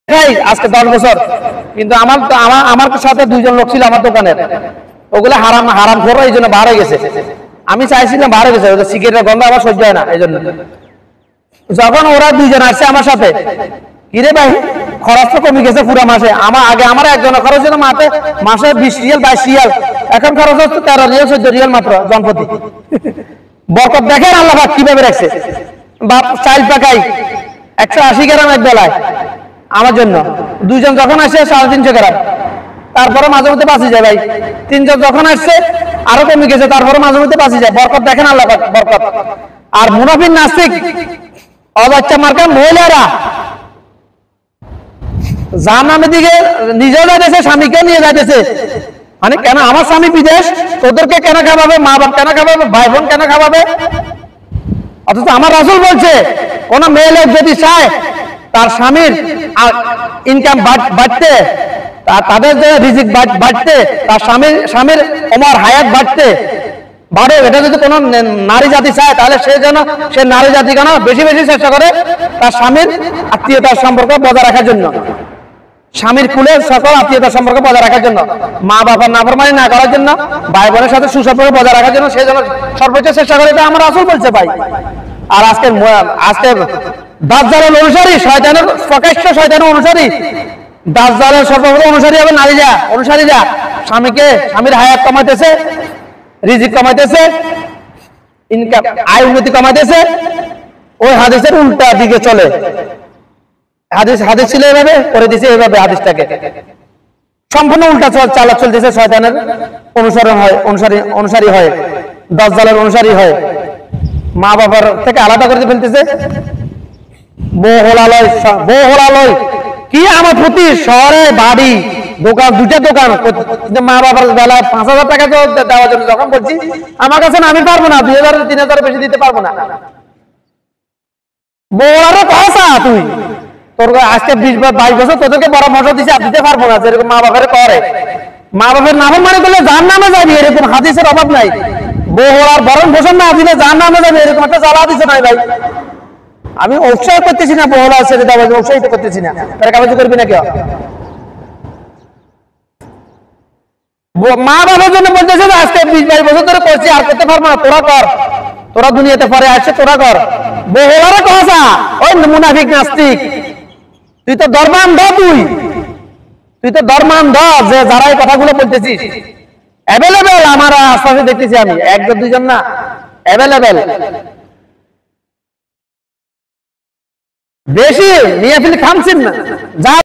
আজকে 10 বছর কিন্তু আমার সাথে দুইজন লোক ছিল আমার দোকানের, ওগুলো হারাম খোর, এই জন্য বার হয়ে গেছে। আমি চাইছিলাম বার হয়ে গেছে, সিগারেটের গন্ধ আমার সহ্য হয় না, এই জন্য। যখন ওরা দুইজন আসছে আমার সাথে, কিরে ভাই খরচ তো কমে গেছে পুরো মাসে। আমার একজনের খরচ ছিল মাসে 20 রিয়াল 22 রিয়াল, এখন খরচ হচ্ছে 13 রিয়াল 14 রিয়াল মাত্র জনপ্রতি। বরকত দেখেন আল্লাহ পাক কিভাবে রাখছে। বাপ চাল পাকাই 180 গ্রাম এক বেলায় আমার জন্য, দুইজন যখন আসে 350 গ্রাম, তারপরে মাঝে মধ্যে বাঁচি যায় ভাই। তিনজন যখন আসছে আরো কমে গেছে, তারপরে মাঝে মধ্যে বাঁচি যায়। বরকত দেখেন আল্লাহ পাক বরকত। আর মুনাফিক নাস্তিক অবাচ্চা মার্কা মহিলারা জাহান্নামের দিকে নিজেও যাইতেছে, স্বামীকেও নিয়ে যাইতেছে। মানে কেন আমার স্বামী বিদেশ, তোদেরকে কেন খাওয়াবে, মা বাপ কেন খাওয়াবে, ভাই বোন কেন খাওয়াবে? অথচ আমার রাসূল বলছে কোন মেয়ে লোক যদি চায় তার স্বামীর ইনকাম বাড়তে, তাদের যে রিজিক বাড়তে, তার স্বামীর ওমর হায়াত বাড়ে, এটা যদি কোনো নারী জাতি চায় তাহলে সে নারী জাতি কেন বেশি বেশি চেষ্টা করে তার স্বামীর আত্মীয়তার সম্পর্ক বজায় রাখার জন্য, স্বামীর কুলে সকল আত্মীয়তার সম্পর্ক বজায় রাখার জন্য, মা বাবার নাফরমানি না করার জন্য, ভাই বোনের সাথে সুসম্পর্ক বজায় রাখার জন্য সে যেন সর্বোচ্চ চেষ্টা করে, এটা আমার রাসূল বলছে ভাই। আর আজকে দাজ্জালের অনুসারী, শয়তানের প্রকাশ্য শয়তানের অনুসারী, দাজ্জালের সর্বপ্রথম অনুসারী হবে অনুসারীরা স্বামীর হায়াত কমাইতেছে, রিজিক কমাইতেছে, ইনকাম আয় উন্নতি কমাইতেছে, ওই হাদিসের উল্টা দিকে চলে। হাদিস ছিল এভাবে, করে দিছে এভাবে, হাদিসটাকে সম্পূর্ণ উল্টা চলতেছে। শয়তানের অনুসারী হয়, দাজ্জালের অনুসারী হয়, মা বাবার থেকে আলাদা করে ফেলতেছে। বহুলালয় কি আমার প্রতি শহরে বাড়ি দোকান, দুইটা দোকান, কিন্তু মা বাবার বেলা 5000 টাকা দেওয়ার জন্য যখন বলছি আমার কাছে না, আমি পারবো না, 2000 3000 বেশি দিতে পারবো না। বড় কথা, তুই তোর আজকে 20-22 বছর তোদেরকে পরামর্শ দিচ্ছে, দিতে পারবো না, যেরকম মা বাবার করে। মা বাবার নাফরমানি করলে জাহান্নামে যাবি, এরকম হাদিসের অভাব নাই। বড় বরণ পোষণ না দিলে জাহান্নামে যাবি, এরকম একটা জ্বালা দিছে নাই ভাই। আমি উৎসাহ করতেছি না, বহলা ছেড়ে দেওয়া, উৎসাহিত করতেছি না, তার কাজ করবি না কেউ। মা বাবার জন্য বলতেছে আজকে 20-22 বছর ধরে করছি, আর করতে পারবো না, তোরা কর, তোরা দুনিয়াতে পরে আসছে, তোরা কর। বহুলারে কথা, ওই মুনাফিক নাস্তিক, তুই তো ধর্মান্ধ, তুই তো ধর্মান্ধ, যে যারা এই কথাগুলো বলতেছিস অ্যাভেলেবেল আমার আশপাশে দেখতেছি আমি, একজন দুইজন না, অ্যাভেলেবেল বেশি নিয়ে ফেলে খামছেন না যা।